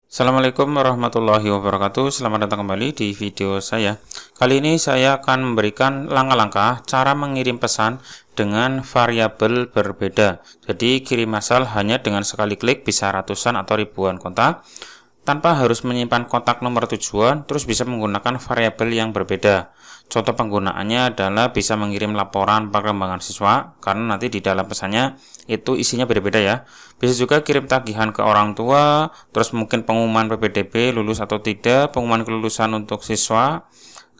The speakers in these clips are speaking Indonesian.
Assalamualaikum warahmatullahi wabarakatuh. Selamat datang kembali di video saya. Kali ini saya akan memberikan langkah-langkah cara mengirim pesan dengan variabel berbeda. Jadi kirim massal hanya dengan sekali klik bisa ratusan atau ribuan kontak tanpa harus menyimpan kontak nomor tujuan, terus bisa menggunakan variabel yang berbeda. Contoh penggunaannya adalah bisa mengirim laporan perkembangan siswa, karena nanti di dalam pesannya itu isinya beda-beda ya. Bisa juga kirim tagihan ke orang tua, terus mungkin pengumuman PPDB lulus atau tidak, pengumuman kelulusan untuk siswa,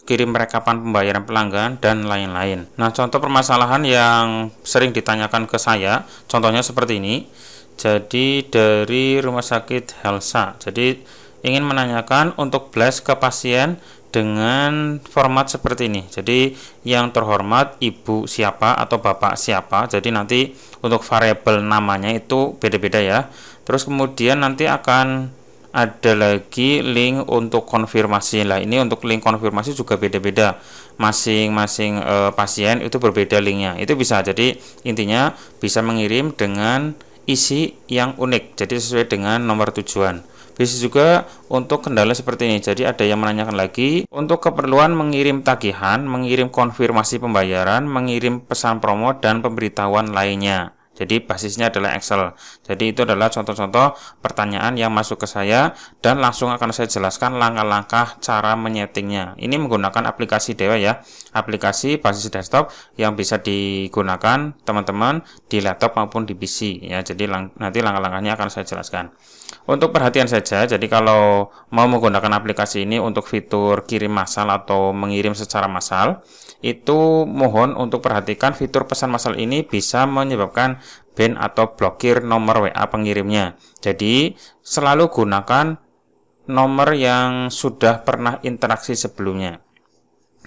kirim rekapan pembayaran pelanggan, dan lain-lain. Nah, contoh permasalahan yang sering ditanyakan ke saya, contohnya seperti ini. Jadi dari Rumah Sakit Helsa. Jadi ingin menanyakan untuk blast ke pasien dengan format seperti ini. Jadi yang terhormat ibu siapa atau bapak siapa. Jadi nanti untuk variabel namanya itu beda-beda ya. Terus kemudian nanti akan ada lagi link untuk konfirmasi. Lah ini untuk link konfirmasi juga beda-beda. Masing-masing pasien itu berbeda linknya. Itu bisa. Jadi intinya bisa mengirim dengan isi yang unik, jadi sesuai dengan nomor tujuan. Bisa juga untuk kendala seperti ini. Jadi ada yang menanyakan lagi untuk keperluan mengirim tagihan, mengirim konfirmasi pembayaran, mengirim pesan promo, dan pemberitahuan lainnya. Jadi basisnya adalah Excel. Jadi itu adalah contoh-contoh pertanyaan yang masuk ke saya dan langsung akan saya jelaskan langkah-langkah cara menyetingnya. Ini menggunakan aplikasi Dewa ya, aplikasi basis desktop yang bisa digunakan teman-teman di laptop maupun di PC ya. Jadi nanti langkah-langkahnya akan saya jelaskan. Untuk perhatian saja, jadi kalau mau menggunakan aplikasi ini untuk fitur kirim massal atau mengirim secara massal, itu mohon untuk perhatikan fitur pesan massal ini bisa menyebabkan ban atau blokir nomor WA pengirimnya. Jadi selalu gunakan nomor yang sudah pernah interaksi sebelumnya.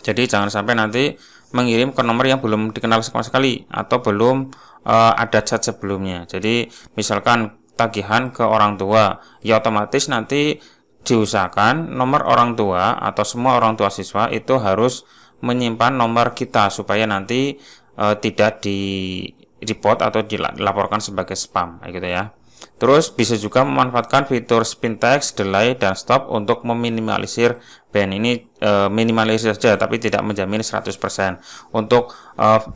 Jadi jangan sampai nanti mengirim ke nomor yang belum dikenal sama sekali atau belum ada chat sebelumnya. Jadi misalkan tagihan ke orang tua, ya otomatis nanti diusahakan nomor orang tua atau semua orang tua siswa itu harus menyimpan nomor kita supaya nanti tidak di report atau dilaporkan sebagai spam gitu ya. Terus bisa juga memanfaatkan fitur spin text, delay, dan stop untuk meminimalisir ban. Ini minimalisir saja tapi tidak menjamin 100%. Untuk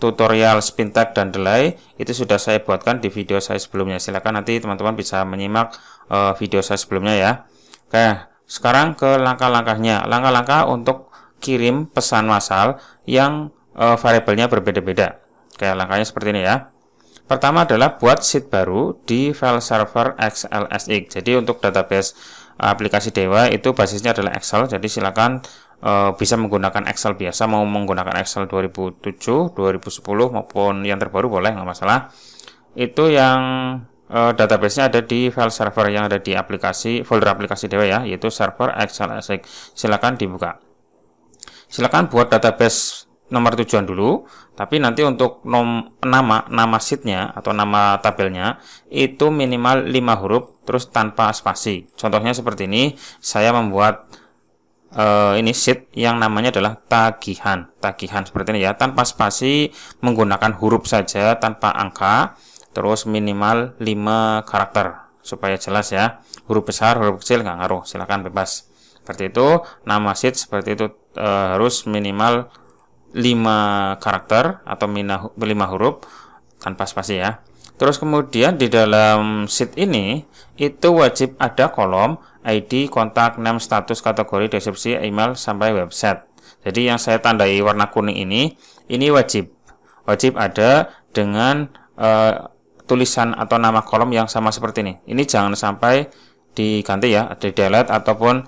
tutorial spin text dan delay itu sudah saya buatkan di video saya sebelumnya. Silakan nanti teman-teman bisa menyimak video saya sebelumnya ya. Oke, sekarang ke langkah-langkahnya. Langkah-langkah untuk kirim pesan massal yang variabelnya berbeda-beda. Kayak langkahnya seperti ini ya. Pertama adalah buat sheet baru di file server XLSX. Jadi untuk database aplikasi Dewa itu basisnya adalah Excel. Jadi silakan bisa menggunakan Excel biasa, mau menggunakan Excel 2007, 2010 maupun yang terbaru boleh, nggak masalah. Itu yang database-nya ada di file server yang ada di aplikasi folder aplikasi Dewa ya, yaitu server XLSX. Silakan dibuka. Silakan buat database nomor tujuan dulu, tapi nanti untuk nama sheetnya atau nama tabelnya itu minimal 5 huruf terus tanpa spasi. Contohnya seperti ini, saya membuat ini sheet yang namanya adalah tagihan seperti ini ya, tanpa spasi, menggunakan huruf saja tanpa angka, terus minimal 5 karakter supaya jelas ya. Huruf besar, huruf kecil nggak ngaruh, silakan bebas. Seperti itu, nama sheet seperti itu harus minimal 5 karakter atau 5 huruf tanpa spasi ya. Terus kemudian di dalam sheet ini itu wajib ada kolom ID, kontak, name, status, kategori, deskripsi, email, sampai website. Jadi yang saya tandai warna kuning ini wajib ada dengan tulisan atau nama kolom yang sama seperti ini. Ini jangan sampai diganti ya, ada delete ataupun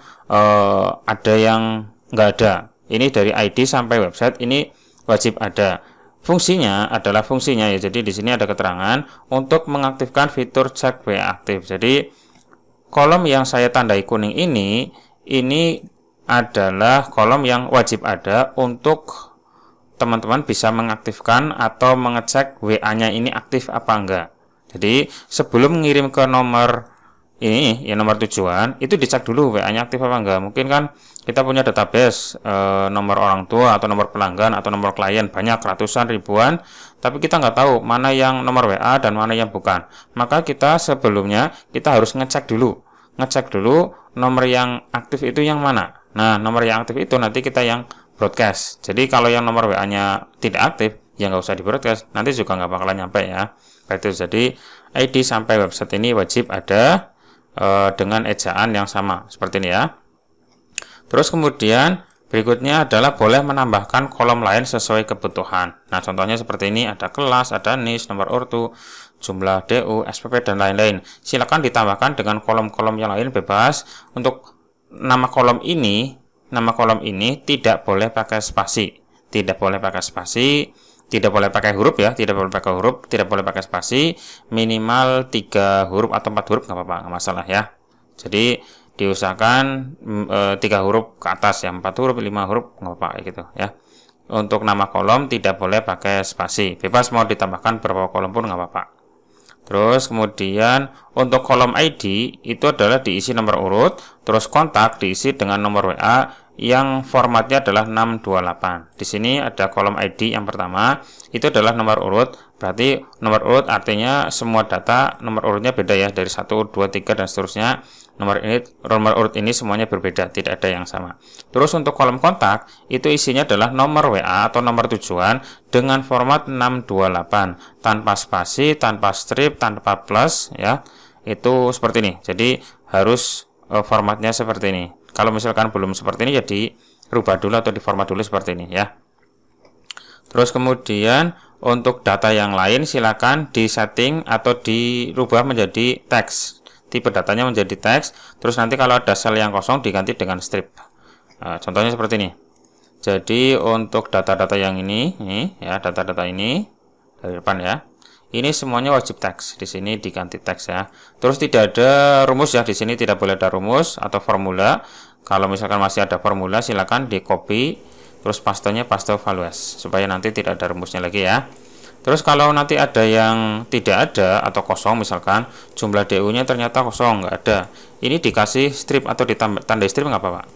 ada yang nggak ada. Ini dari ID sampai website ini wajib ada. Fungsinya adalah fungsinya ya. Jadi di sini ada keterangan untuk mengaktifkan fitur cek WA aktif. Jadi kolom yang saya tandai kuning ini adalah kolom yang wajib ada untuk teman-teman bisa mengaktifkan atau mengecek WA-nya ini aktif apa enggak. Jadi sebelum mengirim ke nomor ini ya, nomor tujuan itu dicek dulu WA-nya aktif apa enggak. Mungkin kan kita punya database nomor orang tua atau nomor pelanggan atau nomor klien banyak, ratusan, ribuan, tapi kita nggak tahu mana yang nomor WA dan mana yang bukan. Maka kita sebelumnya kita harus ngecek dulu ngecek dulu nomor yang aktif itu yang mana. Nah, nomor yang aktif itu nanti kita yang broadcast. Jadi kalau yang nomor WA-nya tidak aktif, ya nggak usah di broadcast, nanti juga nggak bakalan nyampe ya. Itu jadi ID sampai website ini wajib ada dengan ejaan yang sama seperti ini ya. Terus kemudian berikutnya adalah boleh menambahkan kolom lain sesuai kebutuhan. Nah, contohnya seperti ini, ada kelas, ada NIS, nomor ortu, jumlah DU, SPP, dan lain-lain. Silakan ditambahkan dengan kolom-kolom yang lain bebas. Untuk nama kolom ini tidak boleh pakai spasi. Tidak boleh pakai spasi, tidak boleh pakai huruf ya, tidak boleh pakai huruf, tidak boleh pakai spasi, minimal 3 huruf atau 4 huruf nggak apa-apa, nggak masalah ya. Jadi diusahakan 3 huruf ke atas ya, 4 huruf, 5 huruf nggak apa-apa gitu ya. Untuk nama kolom tidak boleh pakai spasi, bebas mau ditambahkan berapa kolom pun nggak apa-apa. Terus kemudian untuk kolom ID itu adalah diisi nomor urut, terus kontak diisi dengan nomor WA yang formatnya adalah 628. Di sini ada kolom ID yang pertama, itu adalah nomor urut. Berarti nomor urut artinya semua data nomor urutnya beda ya, dari 1, 2, 3 dan seterusnya. Nomor urut ini semuanya berbeda, tidak ada yang sama. Terus untuk kolom kontak itu isinya adalah nomor WA atau nomor tujuan dengan format 628, tanpa spasi, tanpa strip, tanpa plus ya. Itu seperti ini. Jadi harus formatnya seperti ini. Kalau misalkan belum seperti ini, jadi rubah dulu atau diformat dulu seperti ini ya. Terus kemudian untuk data yang lain silakan disetting atau dirubah menjadi teks. Tipe datanya menjadi teks. Terus nanti kalau ada sel yang kosong diganti dengan strip. Nah, contohnya seperti ini. Jadi untuk data-data yang ini ya, data-data ini dari depan ya. Ini semuanya wajib teks. Di sini diganti teks ya. Terus tidak ada rumus ya. Di sini tidak boleh ada rumus atau formula. Kalau misalkan masih ada formula, silakan di copy. Terus pastenya paste values supaya nanti tidak ada rumusnya lagi ya. Terus kalau nanti ada yang tidak ada atau kosong, misalkan jumlah DU-nya ternyata kosong, nggak ada. Ini dikasih strip atau ditandai strip nggak apa-apa.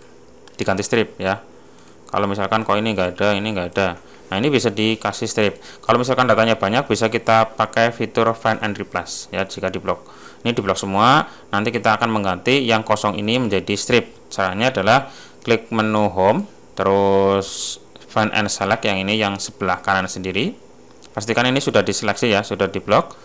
Diganti strip ya. Kalau misalkan kok ini nggak ada, ini nggak ada. Nah, ini bisa dikasih strip. Kalau misalkan datanya banyak, bisa kita pakai fitur find and replace ya, jika di blok. Ini di blok semua, nanti kita akan mengganti yang kosong ini menjadi strip. Caranya adalah klik menu home, terus find and select yang ini yang sebelah kanan sendiri. Pastikan ini sudah diseleksi ya, sudah di blok.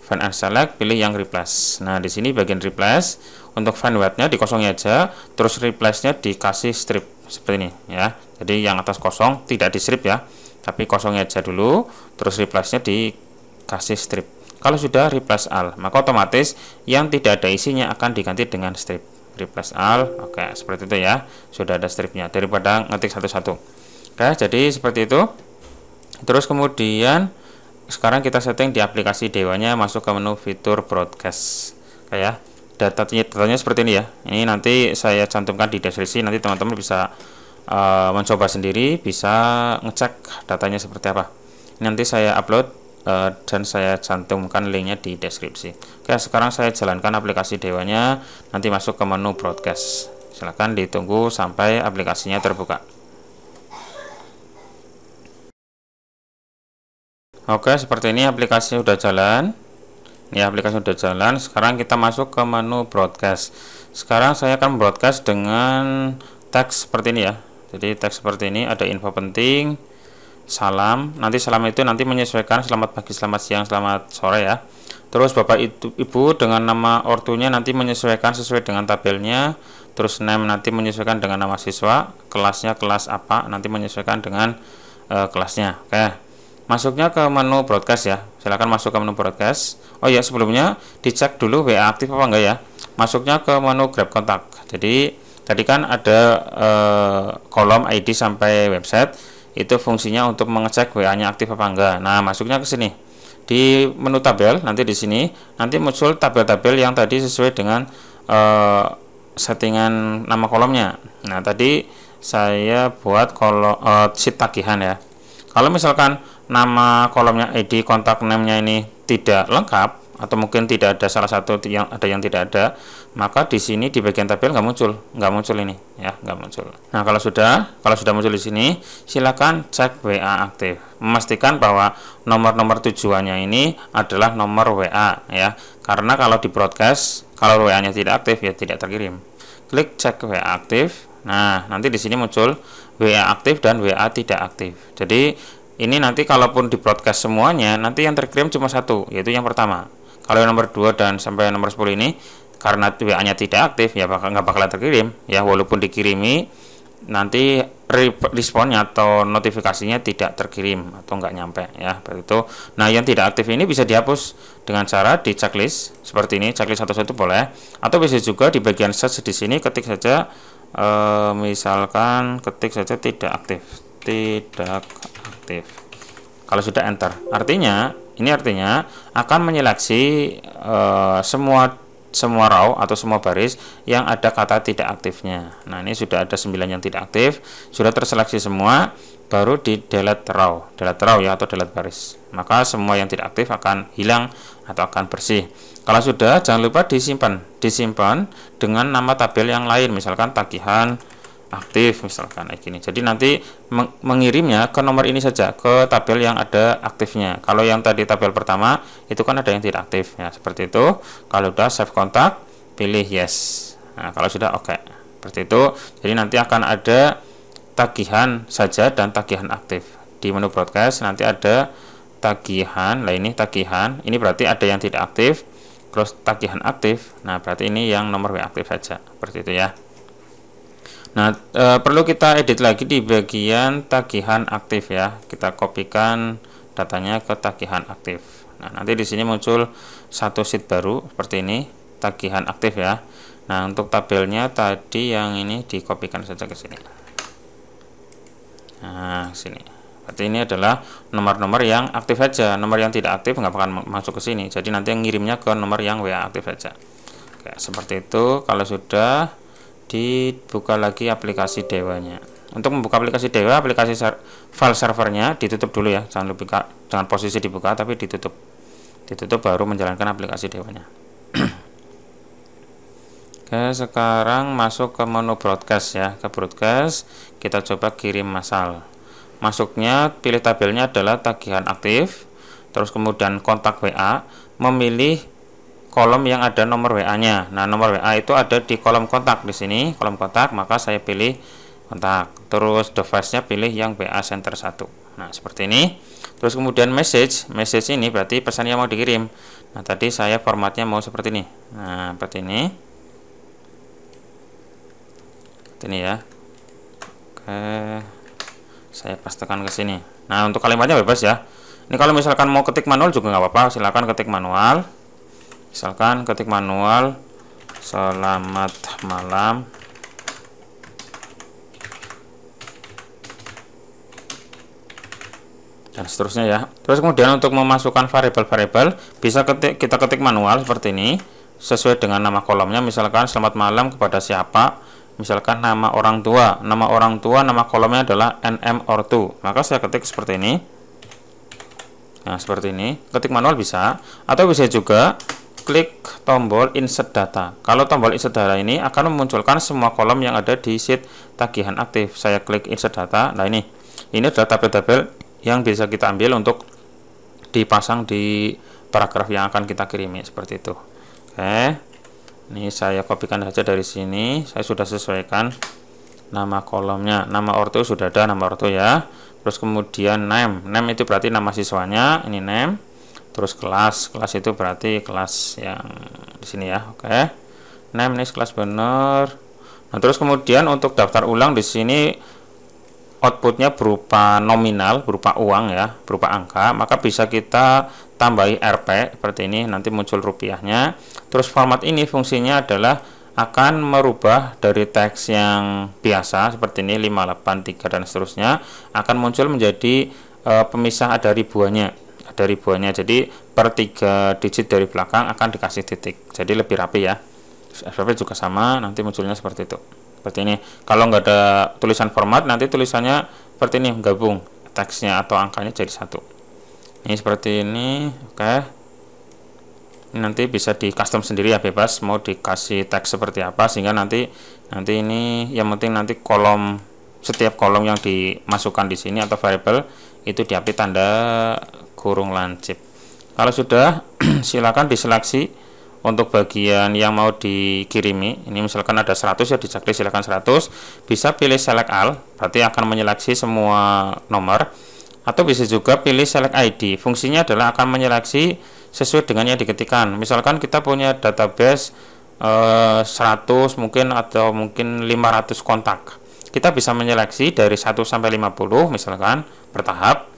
Find and select, pilih yang replace. Nah, di sini bagian replace, untuk find word-nya dikosongin aja, terus replace-nya dikasih strip seperti ini ya. Jadi yang atas kosong tidak di strip ya, tapi kosongnya aja dulu, terus replace-nya dikasih strip. Kalau sudah replace all, maka otomatis yang tidak ada isinya akan diganti dengan strip. Replace all, oke, seperti itu ya. Sudah ada stripnya daripada ngetik satu-satu. Oke, jadi seperti itu. Terus kemudian sekarang kita setting di aplikasi Dewanya, masuk ke menu fitur broadcast kayak datanya seperti ini ya. Ini nanti saya cantumkan di deskripsi, nanti teman-teman bisa mencoba sendiri, bisa ngecek datanya seperti apa. Ini nanti saya upload dan saya cantumkan linknya di deskripsi. Oke, sekarang saya jalankan aplikasi Dewanya, nanti masuk ke menu broadcast. Silahkan ditunggu sampai aplikasinya terbuka. Oke, seperti ini aplikasi sudah jalan. Ini aplikasi sudah jalan. Sekarang kita masuk ke menu broadcast. Sekarang saya akan broadcast dengan teks seperti ini ya. Jadi teks seperti ini, ada info penting, salam. Nanti salam itu nanti menyesuaikan selamat pagi, selamat siang, selamat sore ya. Terus Bapak Ibu dengan nama ortunya nanti menyesuaikan sesuai dengan tabelnya. Terus name nanti menyesuaikan dengan nama siswa, kelasnya kelas apa, nanti menyesuaikan dengan kelasnya. Oke. Masuknya ke menu broadcast ya. Silakan masuk ke menu broadcast. Oh ya, sebelumnya dicek dulu WA aktif apa enggak ya. Masuknya ke menu grab kontak. Jadi tadi kan ada kolom ID sampai website, itu fungsinya untuk mengecek WA-nya aktif apa enggak. Nah, masuknya ke sini. Di menu tabel nanti di sini nanti muncul tabel-tabel yang tadi sesuai dengan settingan nama kolomnya. Nah, tadi saya buat kolom sheet tagihan ya. Kalau misalkan nama kolomnya ID, kontak name-nya ini tidak lengkap atau mungkin tidak ada salah satu yang tidak ada, maka di sini di bagian tabel nggak muncul ini ya, nggak muncul. Nah, kalau sudah muncul di sini, silakan cek WA aktif, memastikan bahwa nomor-nomor tujuannya ini adalah nomor WA ya, karena kalau di broadcast Kalau WA-nya tidak aktif ya tidak terkirim. Klik cek WA aktif. Nah, nanti di sini muncul WA aktif dan WA tidak aktif. Jadi ini nanti kalaupun di broadcast semuanya, nanti yang terkirim cuma satu, yaitu yang pertama. Kalau yang nomor 2 dan sampai nomor 10 ini karena WA-nya tidak aktif ya nggak bakalan terkirim ya, walaupun dikirimi nanti responnya atau notifikasinya tidak terkirim atau nggak nyampe ya, seperti itu. Nah, yang tidak aktif ini bisa dihapus dengan cara di checklist seperti ini, checklist satu-satu boleh, atau bisa juga di bagian search di sini ketik saja misalkan ketik saja tidak aktif. Kalau sudah enter, artinya akan menyeleksi semua row atau semua baris yang ada kata tidak aktifnya. Nah, ini sudah ada 9 yang tidak aktif, sudah terseleksi semua, baru di delete row ya, atau delete baris. Maka semua yang tidak aktif akan hilang atau akan bersih. Kalau sudah, jangan lupa disimpan dengan nama tabel yang lain, misalkan tagihan aktif misalkan kayak gini. Jadi nanti mengirimnya ke nomor ini saja, ke tabel yang ada aktifnya. Kalau yang tadi tabel pertama itu kan ada yang tidak aktif ya, seperti itu. Kalau sudah save kontak, pilih yes. Nah, kalau sudah oke. Seperti itu. Jadi nanti akan ada tagihan saja dan tagihan aktif. Di menu broadcast nanti ada tagihan. Nah, ini tagihan. Ini berarti ada yang tidak aktif. Terus tagihan aktif. Nah, berarti ini yang nomor WA aktif saja. Seperti itu ya. Nah, perlu kita edit lagi di bagian tagihan aktif ya. Kita kopikan datanya ke tagihan aktif. Nah, nanti di sini muncul satu sheet baru seperti ini, tagihan aktif ya. Nah, untuk tabelnya tadi yang ini dikopikan saja ke sini. Nah, sini. Berarti ini adalah nomor-nomor yang aktif saja. Nomor yang tidak aktif nggak akan masuk ke sini. Jadi nanti yang ngirimnya ke nomor yang WA aktif saja. Oke, seperti itu. Kalau sudah, dibuka lagi aplikasi Dewanya. Untuk membuka aplikasi Dewa, aplikasi file servernya ditutup dulu ya, jangan posisi dibuka tapi ditutup baru menjalankan aplikasi Dewanya. Oke, sekarang masuk ke menu broadcast ya. Ke broadcast kita coba kirim massal. Masuknya pilih tabelnya adalah tagihan aktif, terus kemudian kontak WA, memilih kolom yang ada nomor WA-nya. Nah, nomor WA itu ada di kolom kontak di sini, kolom kontak, maka saya pilih kontak. Terus device-nya pilih yang WA center 1. Nah, seperti ini. Terus kemudian message ini berarti pesan yang mau dikirim. Nah, tadi saya formatnya mau seperti ini. Nah, seperti ini. Ini ya. Oke. Saya pastekan ke sini. Nah, untuk kalimatnya bebas ya. Ini kalau misalkan mau ketik manual juga nggak apa-apa, silakan ketik manual. Misalkan ketik manual, selamat malam, dan seterusnya ya. Terus kemudian untuk memasukkan variabel-variabel bisa kita ketik manual seperti ini, sesuai dengan nama kolomnya. Misalkan selamat malam kepada siapa, misalkan nama orang tua, nama kolomnya adalah nm ortu, maka saya ketik seperti ini. Nah, seperti ini, ketik manual bisa, atau bisa juga klik tombol insert data. Kalau tombol insert data ini akan memunculkan semua kolom yang ada di sheet tagihan aktif. Saya klik insert data. Nah, ini adalah tabel-tabel yang bisa kita ambil untuk dipasang di paragraf yang akan kita kirimi seperti itu. Oke. Ini saya kopikan saja dari sini. Saya sudah sesuaikan nama kolomnya. Nama ortu sudah ada, nama ortu ya. Terus kemudian name. Name itu berarti nama siswanya. Ini name. Terus kelas itu berarti kelas yang di sini ya. Oke. Name ini kelas benar. Nah, terus kemudian untuk daftar ulang di sini outputnya berupa nominal, berupa uang ya, berupa angka, maka bisa kita tambahi Rp seperti ini, nanti muncul rupiahnya. Terus format ini fungsinya adalah akan merubah dari teks yang biasa seperti ini 583 dan seterusnya, akan muncul menjadi pemisah ada ribuannya. Jadi per 3 digit dari belakang akan dikasih titik, jadi lebih rapi ya. SPP juga sama, nanti munculnya seperti itu, seperti ini. Kalau nggak ada tulisan format, nanti tulisannya seperti ini, gabung teksnya atau angkanya jadi satu. Ini seperti ini. Oke, ini nanti bisa di custom sendiri ya, bebas mau dikasih teks seperti apa, sehingga nanti ini yang penting nanti setiap kolom yang dimasukkan di sini atau variabel itu diapit tanda kurung lancip. Kalau sudah silakan diseleksi untuk bagian yang mau dikirimi, ini misalkan ada 100 ya, di checklist silakan 100, bisa pilih select all, berarti akan menyeleksi semua nomor, atau bisa juga pilih select ID. Fungsinya adalah akan menyeleksi sesuai dengan yang diketikkan. Misalkan kita punya database 100 mungkin atau mungkin 500 kontak. Kita bisa menyeleksi dari 1 sampai 50 misalkan bertahap.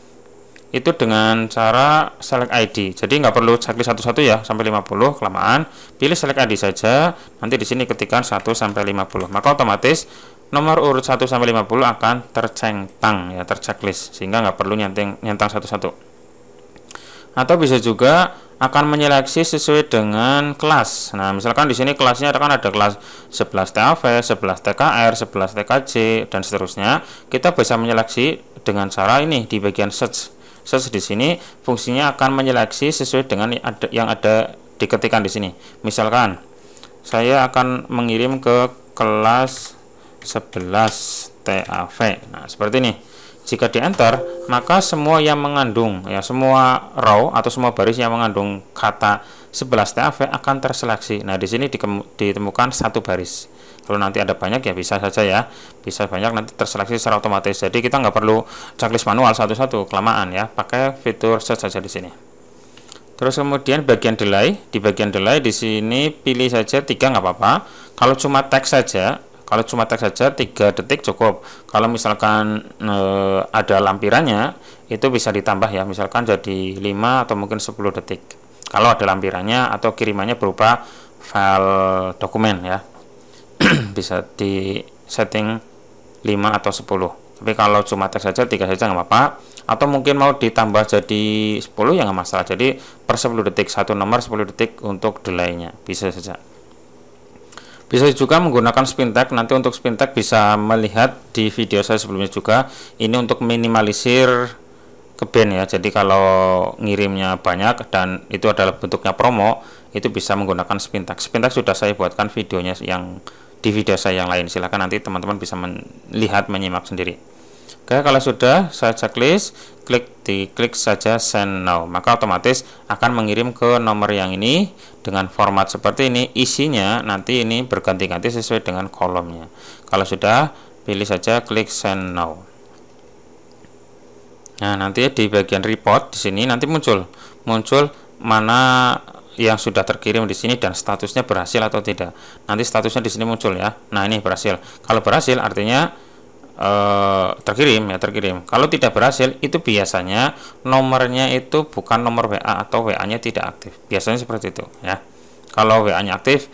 Itu dengan cara select ID. Jadi nggak perlu checklist satu-satu ya sampai 50 kelamaan. Pilih select ID saja. Nanti di sini ketikkan 1 sampai 50. Maka otomatis nomor urut 1 sampai 50 akan tercentang ya, terchecklist, sehingga nggak perlu nyentang satu-satu. Atau bisa juga akan menyeleksi sesuai dengan kelas. Nah, misalkan di sini kelasnya kan ada kelas 11 TAV, 11 TKR, 11 TKJ dan seterusnya. Kita bisa menyeleksi dengan cara ini di bagian search. Search di sini fungsinya akan menyeleksi sesuai dengan yang ada diketikkan di sini. Misalkan saya akan mengirim ke kelas 11 TAV. Nah, seperti ini. Jika di enter, maka semua yang mengandung ya, semua row atau semua baris yang mengandung kata 11 TAV akan terseleksi. Nah, di sini ditemukan satu baris. Kalau nanti ada banyak ya bisa saja ya, bisa banyak nanti terseleksi secara otomatis. Jadi kita nggak perlu checklist manual satu-satu, kelamaan ya. Pakai fitur search saja di sini. Terus kemudian bagian delay, di bagian delay di sini pilih saja 3 nggak apa-apa. Kalau cuma teks saja 3 detik cukup. Kalau misalkan ada lampirannya itu bisa ditambah ya, misalkan jadi 5 atau mungkin 10 detik kalau ada lampirannya atau kirimannya berupa file dokumen ya. Bisa di setting 5 atau 10. Tapi kalau cuma teks saja 3 saja nggak apa-apa, atau mungkin mau ditambah jadi 10 ya nggak masalah. Jadi per 10 detik satu nomor 10 detik untuk delaynya, bisa saja. Bisa juga menggunakan spin tag. Nanti untuk spin tag bisa melihat di video saya sebelumnya juga. Ini untuk minimalisir keben ya. Jadi kalau ngirimnya banyak dan itu adalah bentuknya promo, itu bisa menggunakan spin tag. Spin tag sudah saya buatkan videonya yang di video saya yang lain. Silahkan nanti teman-teman bisa melihat, menyimak sendiri. Oke, kalau sudah saya checklist, klik saja send now, maka otomatis akan mengirim ke nomor yang ini dengan format seperti ini. Isinya nanti ini berganti-ganti sesuai dengan kolomnya. Kalau sudah, pilih saja klik send now. Nah, nanti di bagian report di sini nanti muncul mana yang sudah terkirim di sini dan statusnya berhasil atau tidak. Nanti statusnya di sini muncul ya. Nah, ini berhasil. Kalau berhasil artinya terkirim. Kalau tidak berhasil, itu biasanya nomornya itu bukan nomor WA atau WA-nya tidak aktif. Biasanya seperti itu ya. Kalau WA-nya aktif,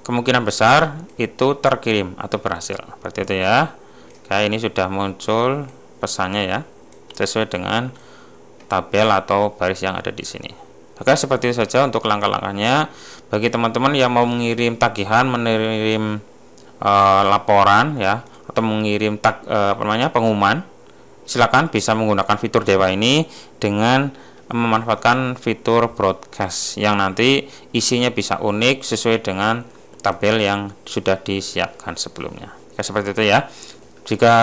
kemungkinan besar itu terkirim atau berhasil. Seperti itu ya. Kayak ini sudah muncul pesannya ya, sesuai dengan tabel atau baris yang ada di sini. Oke, seperti itu saja untuk langkah-langkahnya. Bagi teman-teman yang mau mengirim tagihan, mengirim laporan ya, atau mengirim pengumuman, silakan bisa menggunakan fitur Dewa ini dengan memanfaatkan fitur broadcast yang nanti isinya bisa unik sesuai dengan tabel yang sudah disiapkan sebelumnya. Oke, seperti itu ya. Jika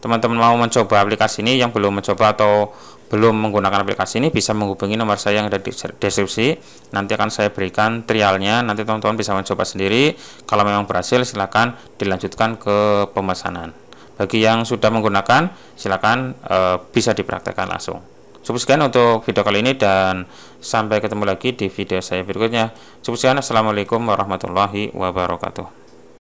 teman-teman mau mencoba aplikasi ini, yang belum mencoba atau belum menggunakan aplikasi ini, bisa menghubungi nomor saya yang ada di deskripsi. Nanti akan saya berikan trialnya, nanti teman-teman bisa mencoba sendiri. Kalau memang berhasil, silakan dilanjutkan ke pemesanan. Bagi yang sudah menggunakan, silakan bisa dipraktekkan langsung. Cukup sekian untuk video kali ini, dan sampai ketemu lagi di video saya berikutnya. Cukup sekian. Assalamualaikum warahmatullahi wabarakatuh.